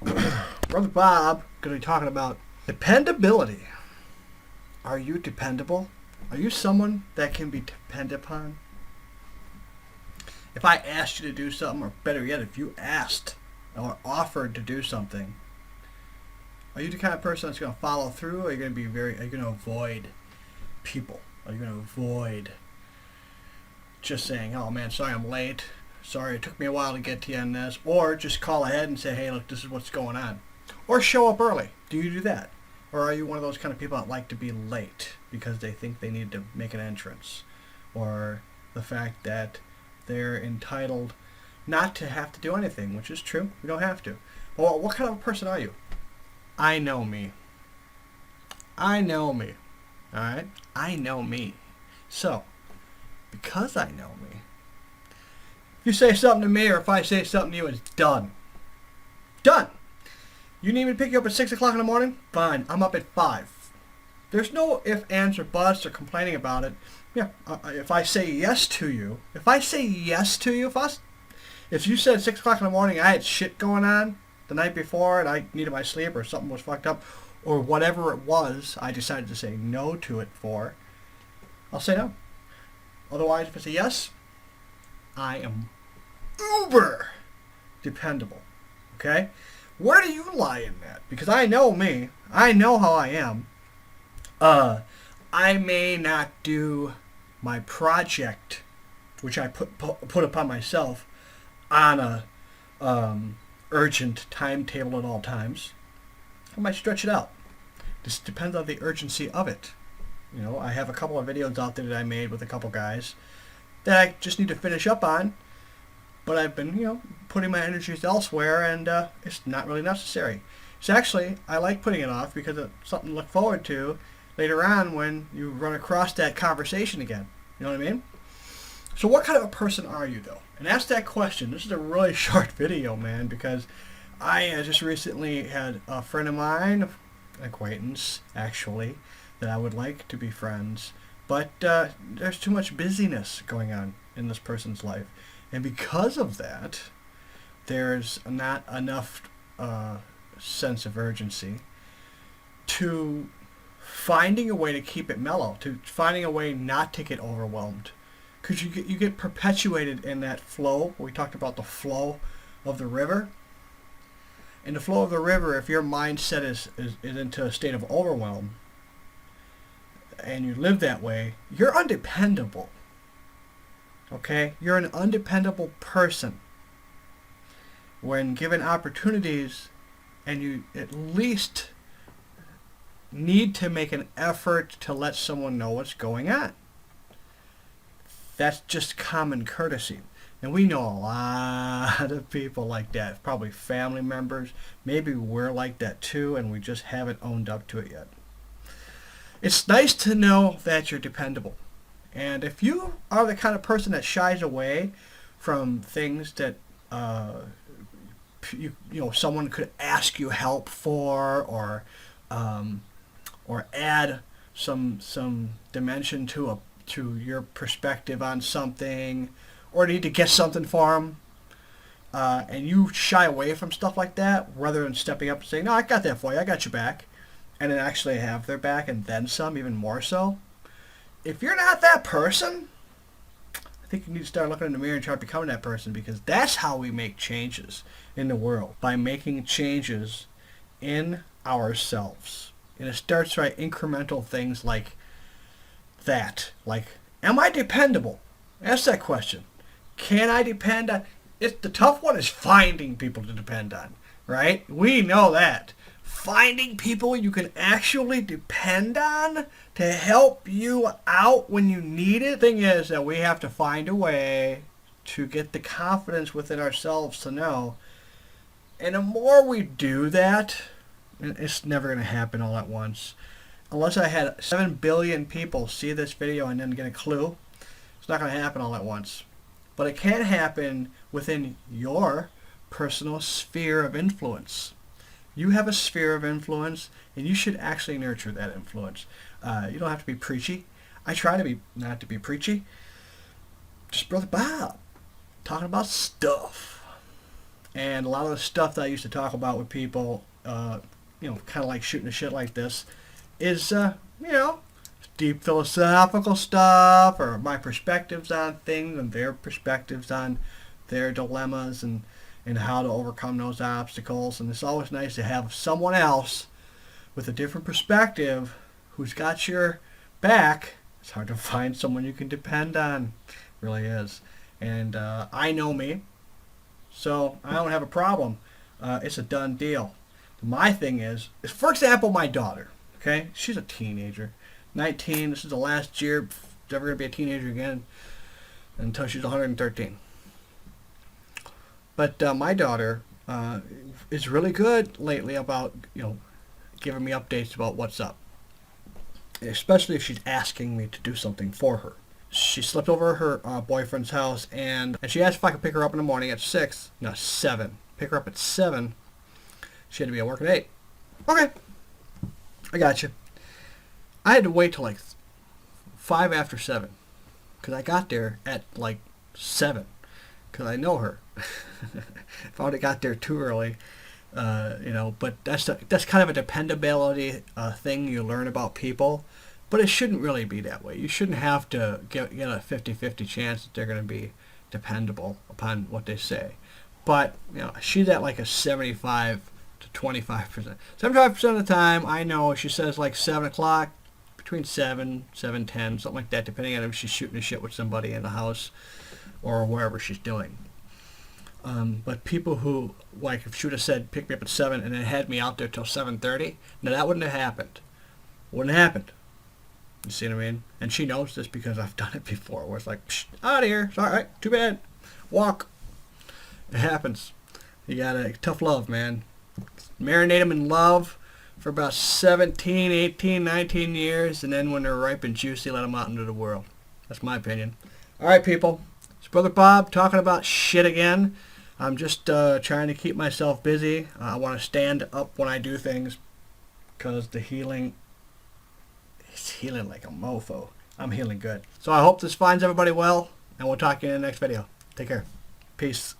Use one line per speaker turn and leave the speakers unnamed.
that Brother Bob going to be talking about dependability. Are you dependable? Are you someone that can be depended upon? If I asked you to do something, or better yet, if you asked or offered to do something, are you the kind of person that's going to follow through, or are you going to avoid people? Are you going to avoid just saying, oh man, sorry I'm late, sorry it took me a while to get to you on this, or just call ahead and say, hey, look, this is what's going on, or show up early? Do you do that? Or are you one of those kind of people that like to be late because they think they need to make an entrance, or the fact that they're entitled not to have to do anything, which is true, we don't have to. Well, what kind of a person are you? I know me. I know me. Alright? I know me. So, because I know me, if you say something to me, or if I say something to you, it's done. Done! You need me to pick you up at 6 o'clock in the morning? Fine, I'm up at 5. There's no ifs, ands, or buts, or complaining about it. Yeah, if I say yes to you, if you said 6 o'clock in the morning, I had shit going on the night before, and I needed my sleep, or something was fucked up, or whatever it was, I decided to say no to it for, I'll say no. Otherwise, if it's a yes, I am uber dependable. Okay? Where do you lie in that? Because I know me. I know how I am. I may not do my project, which I put upon myself, on a urgent timetable at all times. I might stretch it out. This depends on the urgency of it. You know, I have a couple of videos out there that I made with a couple guys that I just need to finish up on, but I've been, putting my energies elsewhere, and it's not really necessary. So actually, I like putting it off because it's something to look forward to later on when you run across that conversation again. You know what I mean? So what kind of a person are you, though? And ask that question. This is a really short video, man, because I just recently had a friend of mine, an acquaintance, actually, that I would like to be friends, but there's too much busyness going on in this person's life. And because of that, there's not enough sense of urgency to finding a way to keep it mellow, to finding a way not to get overwhelmed. Because you get perpetuated in that flow. We talked about the flow of the river. In the flow of the river, if your mindset is into a state of overwhelm, and you live that way, you're undependable. Okay? You're an undependable person. When given opportunities, and you at least need to make an effort to let someone know what's going on. That's just common courtesy. And we know a lot of people like that, probably family members. Maybe we're like that too, and we just haven't owned up to it yet. It's nice to know that you're dependable. And if you are the kind of person that shies away from things that someone could ask you help for, or add some dimension to your perspective on something, or need to get something for them, and you shy away from stuff like that, rather than stepping up and saying, no, I got that for you, I got your back, and then actually have their back, and then some, even more so. If you're not that person, I think you need to start looking in the mirror and try becoming that person, because that's how we make changes in the world, by making changes in ourselves. And it starts by incremental things like that. Like, am I dependable? Ask that question. Can I depend on... The tough one is finding people to depend on, right? We know that. Finding people you can actually depend on to help you out when you need it. The thing is that we have to find a way to get the confidence within ourselves to know. And the more we do that, it's never going to happen all at once. Unless I had 7 billion people see this video and then get a clue, it's not going to happen all at once. But it can happen within your personal sphere of influence. You have a sphere of influence, and you should actually nurture that influence. You don't have to be preachy. I try to not to be preachy. Just Brother Bob, talking about stuff. And a lot of the stuff that I used to talk about with people, kind of like shooting the shit like this, is, deep philosophical stuff, or my perspectives on things and their perspectives on their dilemmas, and how to overcome those obstacles. And it's always nice to have someone else with a different perspective who's got your back. It's hard to find someone you can depend on. It really is. And I know me, so I don't have a problem. It's a done deal. My thing is, for example, my daughter. Okay, she's a teenager, 19. This is the last year she's ever gonna be a teenager again until she's 113. But my daughter is really good lately about giving me updates about what's up, especially if she's asking me to do something for her. She slept over at her boyfriend's house, and she asked if I could pick her up in the morning at 6. No, 7. Pick her up at 7. She had to be at work at 8. Okay, I got you. I had to wait till like 5 after 7 because I got there at like 7 because I know her. If I would have got there too early, but that's kind of a dependability thing you learn about people. But it shouldn't really be that way. You shouldn't have to get a 50-50 chance that they're going to be dependable upon what they say. But she's at like a 75 to 25%. 75% of the time, I know she says like 7 o'clock, between 7:10, something like that, depending on if she's shooting the shit with somebody in the house or wherever she's doing. But people who, like, if she would have said pick me up at 7 and then had me out there till 7:30, now that wouldn't have happened. Wouldn't have happened. You see what I mean? And she knows this because I've done it before, where it's like, out of here. It's all right. Too bad. Walk. It happens. You gotta, tough love, man. Marinate them in love for about 17, 18, 19 years, and then when they're ripe and juicy, let them out into the world. That's my opinion. All right, people. It's Brother Bob talking about shit again. I'm just trying to keep myself busy. I want to stand up when I do things because the healing is healing like a mofo. I'm healing good. So I hope this finds everybody well, and we'll talk to you in the next video. Take care. Peace.